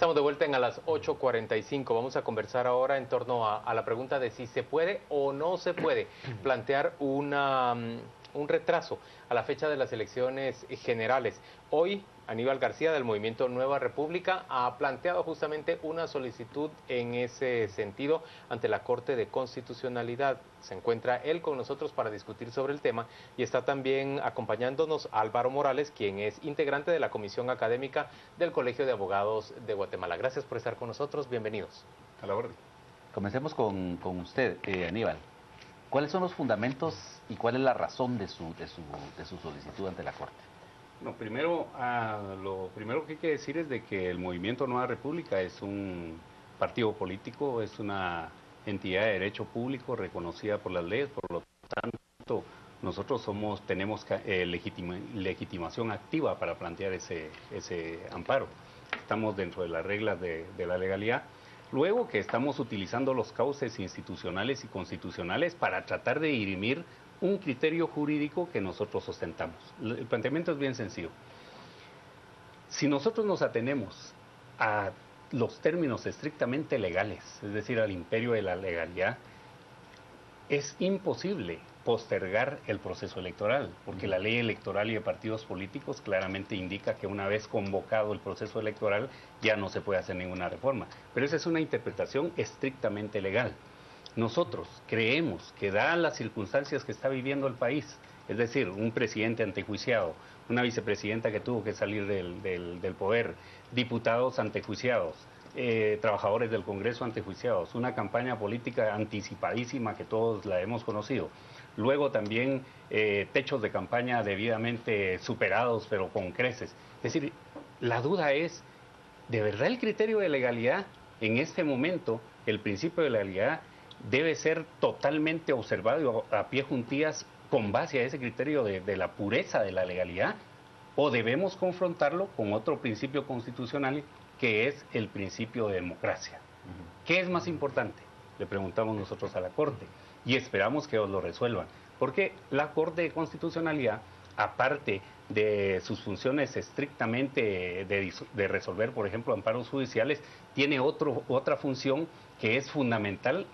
Estamos de vuelta en a las 8:45. Vamos a conversar ahora en torno a la pregunta de si se puede o no se puede plantear un retraso a la fecha de las elecciones generales. Hoy, Aníbal García del Movimiento Nueva República ha planteado justamente una solicitud en ese sentido ante la Corte de Constitucionalidad. Se encuentra él con nosotros para discutir sobre el tema y está también acompañándonos Álvaro Morales, quien es integrante de la Comisión Académica del Colegio de Abogados de Guatemala. Gracias por estar con nosotros, bienvenidos. A la orden. Comencemos con usted, Aníbal. ¿Cuáles son los fundamentos y cuál es la razón de su solicitud ante la Corte? No, lo primero que hay que decir es de que el Movimiento Nueva República es un partido político, es una entidad de derecho público reconocida por las leyes, por lo tanto nosotros tenemos legitimación activa para plantear ese amparo. Estamos dentro de las reglas de la legalidad. Luego que estamos utilizando los cauces institucionales y constitucionales para tratar de dirimir un criterio jurídico que nosotros ostentamos. El planteamiento es bien sencillo. Si nosotros nos atenemos a los términos estrictamente legales, es decir, al imperio de la legalidad, es imposible postergar el proceso electoral, porque la ley electoral y de partidos políticos claramente indica que una vez convocado el proceso electoral ya no se puede hacer ninguna reforma. Pero esa es una interpretación estrictamente legal. Nosotros creemos que dadas las circunstancias que está viviendo el país, es decir, un presidente antejuiciado, una vicepresidenta que tuvo que salir del poder, diputados antejuiciados, trabajadores del Congreso antejuiciados, una campaña política anticipadísima que todos la hemos conocido, luego también techos de campaña debidamente superados pero con creces. Es decir, la duda es, ¿de verdad el criterio de legalidad en este momento, el principio de legalidad, debe ser totalmente observado a pie juntillas con base a ese criterio de la pureza de la legalidad? ¿O debemos confrontarlo con otro principio constitucional que es el principio de democracia? ¿Qué es más importante? Le preguntamos nosotros a la Corte y esperamos que lo resuelvan. Porque la Corte de Constitucionalidad, aparte de sus funciones estrictamente de resolver, por ejemplo, amparos judiciales, tiene otra función que es fundamental,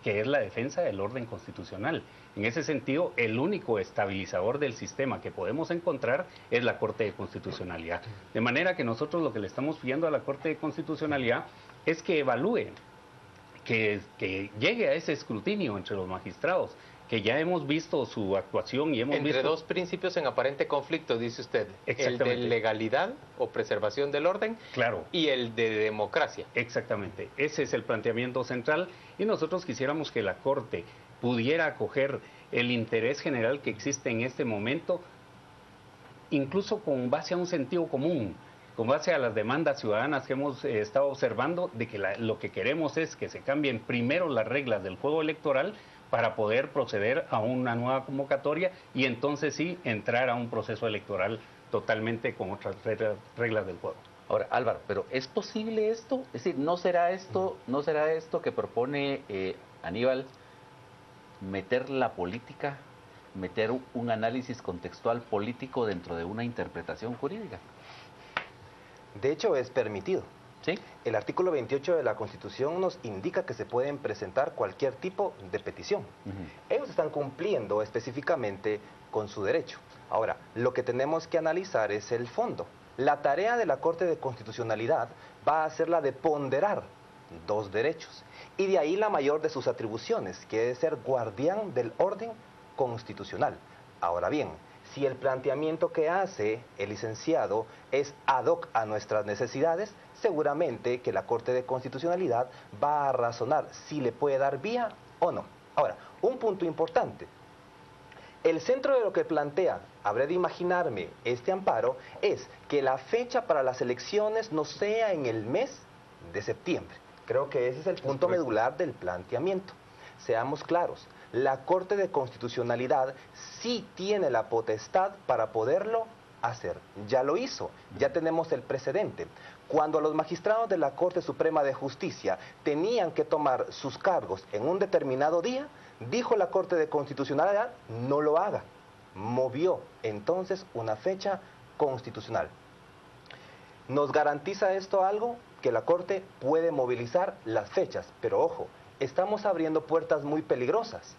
que es la defensa del orden constitucional. En ese sentido, el único estabilizador del sistema que podemos encontrar es la Corte de Constitucionalidad. De manera que nosotros lo que le estamos pidiendo a la Corte de Constitucionalidad es que evalúe, que llegue a ese escrutinio entre los magistrados, que ya hemos visto su actuación y hemos Entre visto... dos principios en aparente conflicto, dice usted, el de legalidad o preservación del orden, claro, y el de democracia. Exactamente, ese es el planteamiento central y nosotros quisiéramos que la Corte pudiera acoger el interés general que existe en este momento, incluso con base a un sentido común, con base a las demandas ciudadanas que hemos estado observando, de que lo que queremos es que se cambien primero las reglas del juego electoral para poder proceder a una nueva convocatoria y entonces sí entrar a un proceso electoral totalmente con otras reglas del juego. Ahora, Álvaro, ¿pero es posible esto? Es decir, ¿no será esto que propone Aníbal, meter la política, meter un análisis contextual político dentro de una interpretación jurídica? De hecho, es permitido. ¿Sí? El artículo 28 de la Constitución nos indica que se pueden presentar cualquier tipo de petición. Ellos están cumpliendo específicamente con su derecho. Ahora, lo que tenemos que analizar es el fondo. La tarea de la Corte de Constitucionalidad va a ser la de ponderar dos derechos. Y de ahí la mayor de sus atribuciones, que es ser guardián del orden constitucional. Ahora bien, si el planteamiento que hace el licenciado es ad hoc a nuestras necesidades, seguramente que la Corte de Constitucionalidad va a razonar si le puede dar vía o no. Ahora, un punto importante. El centro de lo que plantea, habré de imaginarme, este amparo, es que la fecha para las elecciones no sea en el mes de septiembre. Creo que ese es el punto medular del planteamiento. Seamos claros, la Corte de Constitucionalidad sí tiene la potestad para poderlo hacer. Ya lo hizo, ya tenemos el precedente. Cuando los magistrados de la Corte Suprema de Justicia tenían que tomar sus cargos en un determinado día, dijo la Corte de Constitucionalidad, no lo haga. Movió entonces una fecha constitucional. ¿Nos garantiza esto algo? que la Corte puede movilizar las fechas, pero ojo, estamos abriendo puertas muy peligrosas,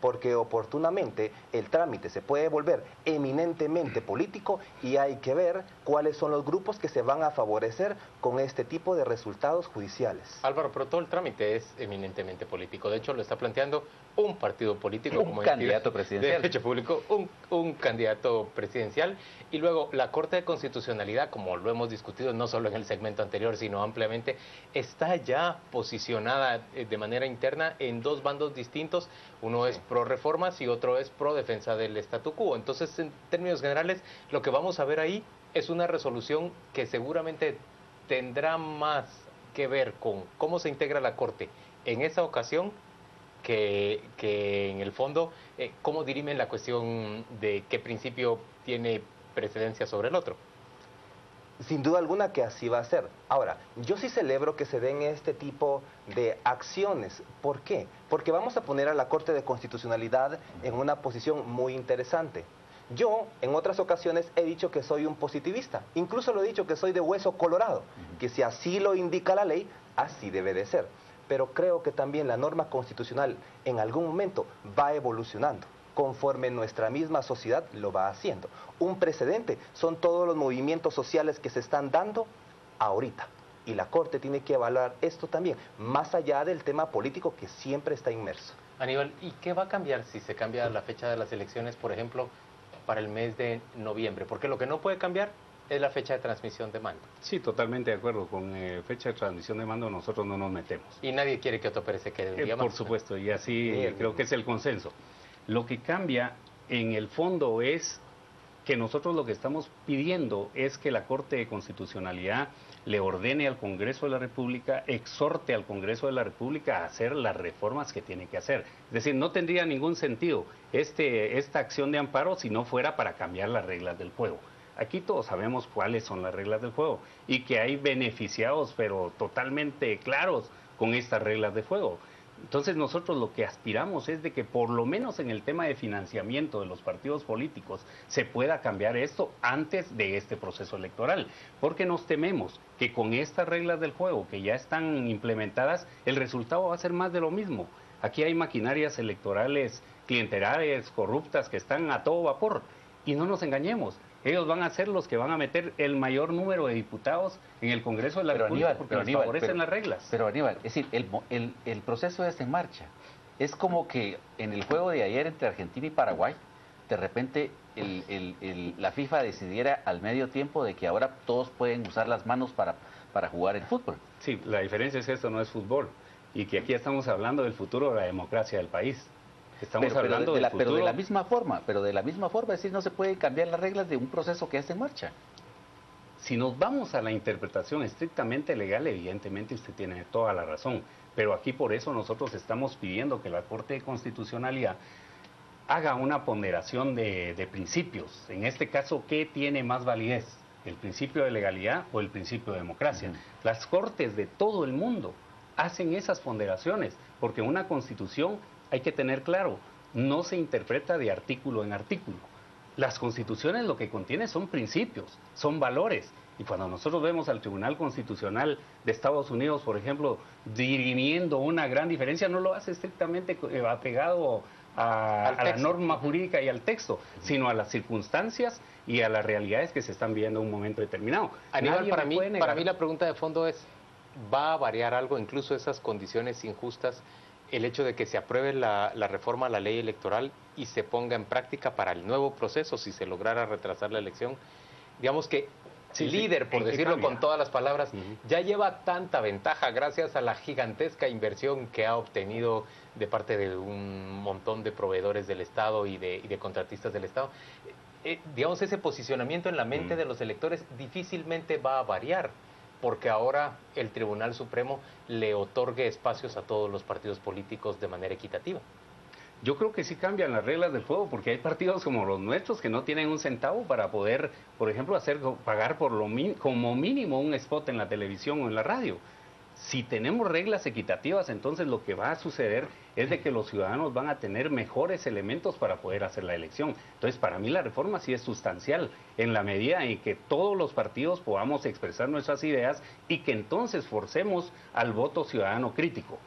porque oportunamente el trámite se puede volver eminentemente político y hay que ver cuáles son los grupos que se van a favorecer con este tipo de resultados judiciales. Álvaro, pero todo el trámite es eminentemente político. De hecho, lo está planteando un partido político. Un candidato presidencial. De hecho público, un candidato presidencial. Y luego, la Corte de Constitucionalidad, como lo hemos discutido no solo en el segmento anterior, sino ampliamente, está ya posicionada de manera interna en dos bandos distintos. Uno es pro reformas y otro es pro defensa del statu quo. Entonces, en términos generales, lo que vamos a ver ahí es una resolución que seguramente tendrá más que ver con cómo se integra la Corte en esa ocasión que en el fondo cómo dirimen la cuestión de qué principio tiene precedencia sobre el otro. Sin duda alguna que así va a ser. Ahora, yo sí celebro que se den este tipo de acciones. ¿Por qué? Porque vamos a poner a la Corte de Constitucionalidad en una posición muy interesante. Yo, en otras ocasiones, he dicho que soy un positivista. Incluso lo he dicho que soy de hueso colorado, que si así lo indica la ley, así debe de ser. Pero creo que también la norma constitucional en algún momento va evolucionando, conforme nuestra misma sociedad lo va haciendo. Un precedente son todos los movimientos sociales que se están dando ahorita. Y la Corte tiene que evaluar esto también, más allá del tema político que siempre está inmerso. Aníbal, ¿y qué va a cambiar si se cambia la fecha de las elecciones, por ejemplo, para el mes de noviembre? Porque lo que no puede cambiar es la fecha de transmisión de mando. Sí, totalmente de acuerdo. Con fecha de transmisión de mando nosotros no nos metemos. Y nadie quiere que Otto Pérez se quede un día más. Por supuesto, y así creo que es el consenso. Lo que cambia en el fondo es que nosotros lo que estamos pidiendo es que la Corte de Constitucionalidad le ordene al Congreso de la República, exhorte al Congreso de la República a hacer las reformas que tiene que hacer. Es decir, no tendría ningún sentido esta acción de amparo si no fuera para cambiar las reglas del juego. Aquí todos sabemos cuáles son las reglas del juego y que hay beneficiados, pero totalmente claros con estas reglas de juego. Entonces nosotros lo que aspiramos es de que por lo menos en el tema de financiamiento de los partidos políticos se pueda cambiar esto antes de este proceso electoral, porque nos tememos que con estas reglas del juego que ya están implementadas, el resultado va a ser más de lo mismo. Aquí hay maquinarias electorales clientelares, corruptas, que están a todo vapor, y no nos engañemos. Ellos van a ser los que van a meter el mayor número de diputados en el Congreso de la República porque les favorecen las reglas. Pero Aníbal, es decir, el proceso está en marcha. Es como que en el juego de ayer entre Argentina y Paraguay, de repente la FIFA decidiera al medio tiempo de que ahora todos pueden usar las manos para jugar el fútbol. Sí, la diferencia es que esto no es fútbol y que aquí estamos hablando del futuro de la democracia del país. Estamos hablando del futuro. Pero de la misma forma, es decir, no se pueden cambiar las reglas de un proceso que está en marcha. Si nos vamos a la interpretación estrictamente legal, evidentemente usted tiene toda la razón, pero aquí por eso nosotros estamos pidiendo que la Corte de Constitucionalidad haga una ponderación de principios. En este caso, ¿qué tiene más validez? ¿El principio de legalidad o el principio de democracia? Las cortes de todo el mundo hacen esas ponderaciones, porque una constitución, hay que tener claro, no se interpreta de artículo en artículo. Las constituciones lo que contienen son principios, son valores. Y cuando nosotros vemos al Tribunal Constitucional de Estados Unidos, por ejemplo, dirimiendo una gran diferencia, no lo hace estrictamente apegado a la norma jurídica y al texto, sino a las circunstancias y a las realidades que se están viviendo en un momento determinado. Aníbal, para mí la pregunta de fondo es, ¿va a variar algo, incluso esas condiciones injustas, el hecho de que se apruebe la reforma a la ley electoral y se ponga en práctica para el nuevo proceso si se lograra retrasar la elección? Digamos que líder, por decirlo con todas las palabras, ya lleva tanta ventaja gracias a la gigantesca inversión que ha obtenido de parte de un montón de proveedores del Estado y de contratistas del Estado. Digamos, ese posicionamiento en la mente de los electores difícilmente va a variar, porque ahora el Tribunal Supremo le otorgue espacios a todos los partidos políticos de manera equitativa. Yo creo que sí cambian las reglas del juego, porque hay partidos como los nuestros que no tienen un centavo para poder, por ejemplo, pagar por como mínimo un spot en la televisión o en la radio. Si tenemos reglas equitativas, entonces lo que va a suceder es de que los ciudadanos van a tener mejores elementos para poder hacer la elección. Entonces, para mí la reforma sí es sustancial, en la medida en que todos los partidos podamos expresar nuestras ideas y que entonces forcemos al voto ciudadano crítico.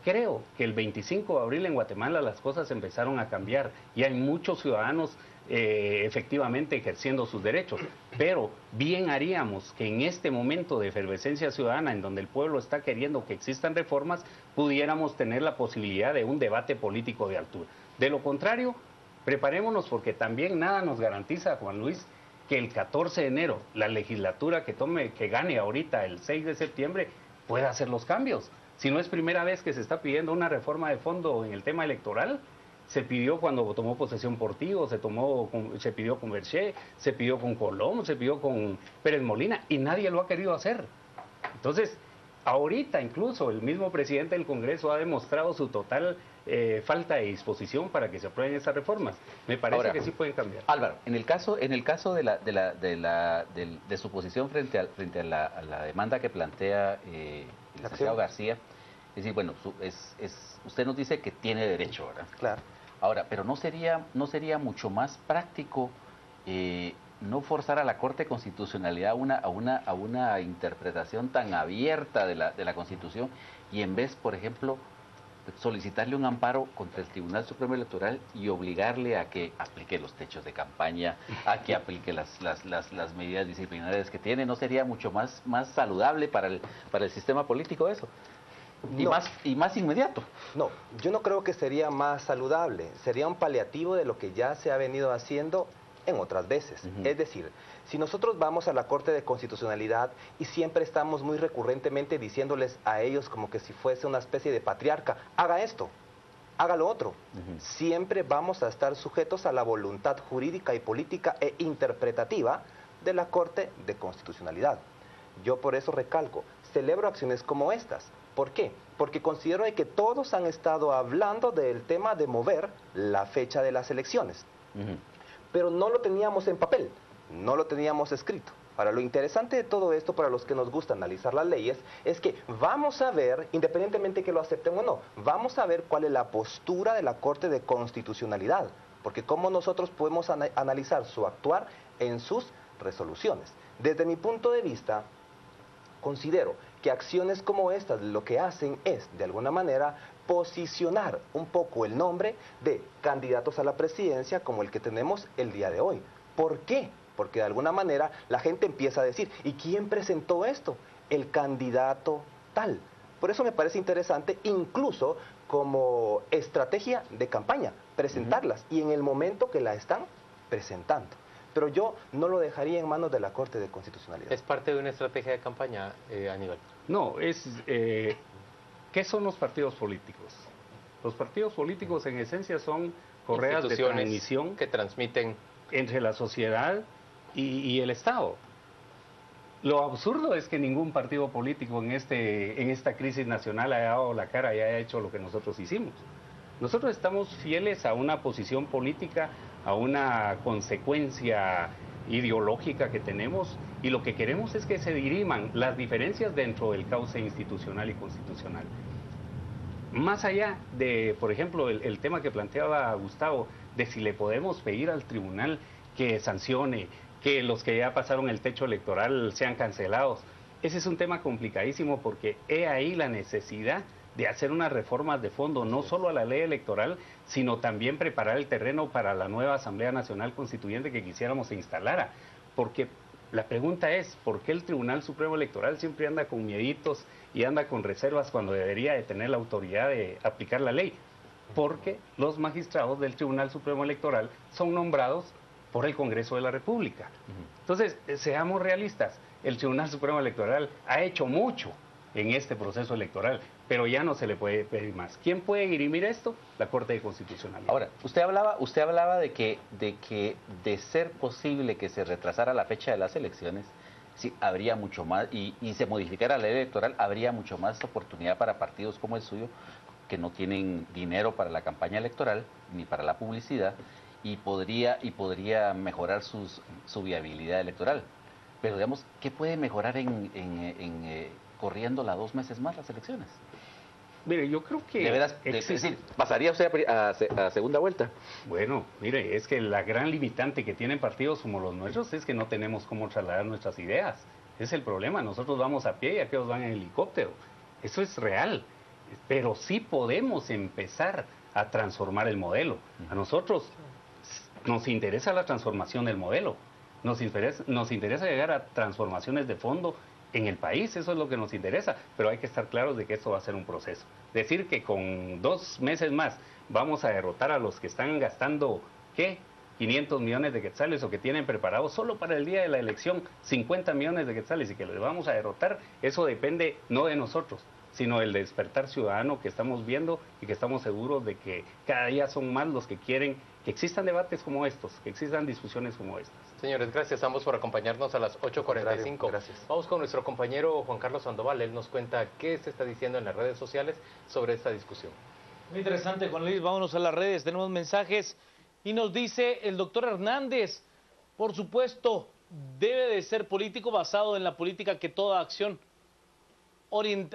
Creo que el 25 de abril en Guatemala las cosas empezaron a cambiar y hay muchos ciudadanos efectivamente ejerciendo sus derechos, pero bien haríamos que en este momento de efervescencia ciudadana en donde el pueblo está queriendo que existan reformas, pudiéramos tener la posibilidad de un debate político de altura. De lo contrario, preparémonos porque también nada nos garantiza, Juan Luis, que el 14 de enero la legislatura que gane ahorita el 6 de septiembre pueda hacer los cambios. Si no es primera vez que se está pidiendo una reforma de fondo en el tema electoral, se pidió cuando tomó posesión Portillo, se pidió con Berché, se pidió con Colom, se pidió con Pérez Molina y nadie lo ha querido hacer. Entonces, ahorita incluso el mismo presidente del Congreso ha demostrado su total falta de disposición para que se aprueben esas reformas. Me parece Ahora, que sí pueden cambiar. Álvaro, en el caso de su posición frente a la demanda que plantea el licenciado García, es decir, bueno, usted nos dice que tiene derecho, ¿verdad? Claro. Ahora, pero ¿no sería mucho más práctico no forzar a la Corte de Constitucionalidad a una interpretación tan abierta de la Constitución y en vez, por ejemplo, solicitarle un amparo contra el Tribunal Supremo Electoral y obligarle a que aplique los techos de campaña, a que aplique las medidas disciplinarias que tiene? ¿No sería mucho más saludable para el sistema político eso? Y, No. más inmediato. No, yo no creo que sería más saludable, sería un paliativo de lo que ya se ha venido haciendo en otras veces. Es decir, si nosotros vamos a la Corte de Constitucionalidad y siempre estamos muy recurrentemente diciéndoles a ellos como que si fuese una especie de patriarca, haga esto, haga lo otro, siempre vamos a estar sujetos a la voluntad jurídica y política e interpretativa de la Corte de Constitucionalidad. Yo por eso recalco, celebro acciones como estas. ¿Por qué? Porque considero que todos han estado hablando del tema de mover la fecha de las elecciones. Pero no lo teníamos en papel, no lo teníamos escrito. Ahora, lo interesante de todo esto, para los que nos gusta analizar las leyes, es que vamos a ver, independientemente que lo acepten o no, vamos a ver cuál es la postura de la Corte de Constitucionalidad, porque cómo nosotros podemos analizar su actuar en sus resoluciones. Desde mi punto de vista, considero que acciones como estas lo que hacen es, de alguna manera, posicionar un poco el nombre de candidatos a la presidencia como el que tenemos el día de hoy. ¿Por qué? Porque de alguna manera la gente empieza a decir, ¿y quién presentó esto? El candidato tal. Por eso me parece interesante, incluso como estrategia de campaña, presentarlas y en el momento que la están presentando. Pero yo no lo dejaría en manos de la Corte de Constitucionalidad. ¿Es parte de una estrategia de campaña, Aníbal? No, ¿qué son los partidos políticos? Los partidos políticos en esencia son correas de transmisión que transmiten entre la sociedad y el Estado. Lo absurdo es que ningún partido político en esta crisis nacional haya dado la cara y haya hecho lo que nosotros hicimos. Nosotros estamos fieles a una posición política, a una consecuencia ideológica que tenemos, y lo que queremos es que se diriman las diferencias dentro del cauce institucional y constitucional. Más allá de, por ejemplo, el tema que planteaba Gustavo, de si le podemos pedir al tribunal que sancione, que los que ya pasaron el techo electoral sean cancelados, ese es un tema complicadísimo porque he ahí la necesidad de hacer unas reformas de fondo, no solo a la ley electoral, sino también preparar el terreno para la nueva Asamblea Nacional Constituyente que quisiéramos se instalara. Porque la pregunta es, ¿por qué el Tribunal Supremo Electoral siempre anda con mieditos y anda con reservas cuando debería de tener la autoridad de aplicar la ley? Porque los magistrados del Tribunal Supremo Electoral son nombrados por el Congreso de la República. Entonces, seamos realistas, el Tribunal Supremo Electoral ha hecho mucho en este proceso electoral, pero ya no se le puede pedir más. ¿Quién puede dirimir esto? La Corte de Constitucionalidad. Ahora, usted hablaba de ser posible que se retrasara la fecha de las elecciones, sí, habría mucho más, y se modificara la ley electoral, habría mucho más oportunidad para partidos como el suyo, que no tienen dinero para la campaña electoral, ni para la publicidad, y podría mejorar su viabilidad electoral. Pero digamos, ¿qué puede mejorar corriéndola 2 meses más las elecciones. Mire, yo creo que... De veras, es decir, ¿pasaría usted a segunda vuelta? Bueno, mire, es que la gran limitante que tienen partidos como los nuestros es que no tenemos cómo trasladar nuestras ideas. Ese es el problema. Nosotros vamos a pie y aquellos van en helicóptero. Eso es real. Pero sí podemos empezar a transformar el modelo. A nosotros nos interesa la transformación del modelo. Nos interesa llegar a transformaciones de fondo en el país, eso es lo que nos interesa, pero hay que estar claros de que esto va a ser un proceso. Decir que con 2 meses más vamos a derrotar a los que están gastando, ¿qué? 500 millones de quetzales o que tienen preparados solo para el día de la elección 50 millones de quetzales y que les vamos a derrotar, eso depende no de nosotros, sino del despertar ciudadano que estamos viendo y que estamos seguros de que cada día son más los que quieren que existan debates como estos, que existan discusiones como estas. Señores, gracias a ambos por acompañarnos a las 8:45. Gracias. Vamos con nuestro compañero Juan Carlos Sandoval. Él nos cuenta qué se está diciendo en las redes sociales sobre esta discusión. Muy interesante, Juan Luis. Vámonos a las redes. Tenemos mensajes y nos dice el doctor Hernández, por supuesto, debe de ser político basado en la política que toda acción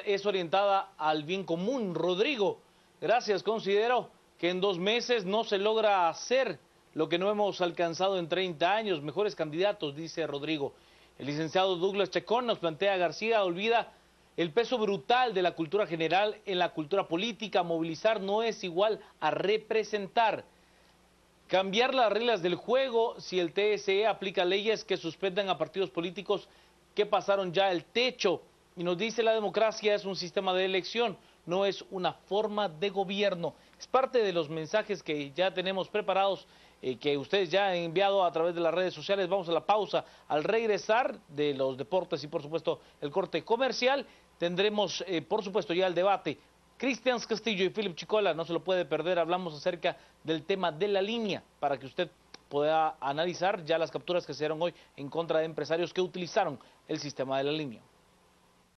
es orientada al bien común. Rodrigo, gracias. Considero que en 2 meses no se logra hacer lo que no hemos alcanzado en 30 años. Mejores candidatos, dice Rodrigo. El licenciado Douglas Chacón nos plantea: García olvida el peso brutal de la cultura general en la cultura política. Movilizar no es igual a representar. Cambiar las reglas del juego. Si el TSE aplica leyes que suspendan a partidos políticos que pasaron ya el techo. Y nos dice: la democracia es un sistema de elección, no es una forma de gobierno. Es parte de los mensajes que ya tenemos preparados, que ustedes ya han enviado a través de las redes sociales. Vamos a la pausa. Al regresar de los deportes y por supuesto el corte comercial, tendremos por supuesto ya el debate. Cristian Castillo y Philip Chicola, no se lo puede perder. Hablamos acerca del tema de la línea para que usted pueda analizar ya las capturas que se dieron hoy en contra de empresarios que utilizaron el sistema de la línea.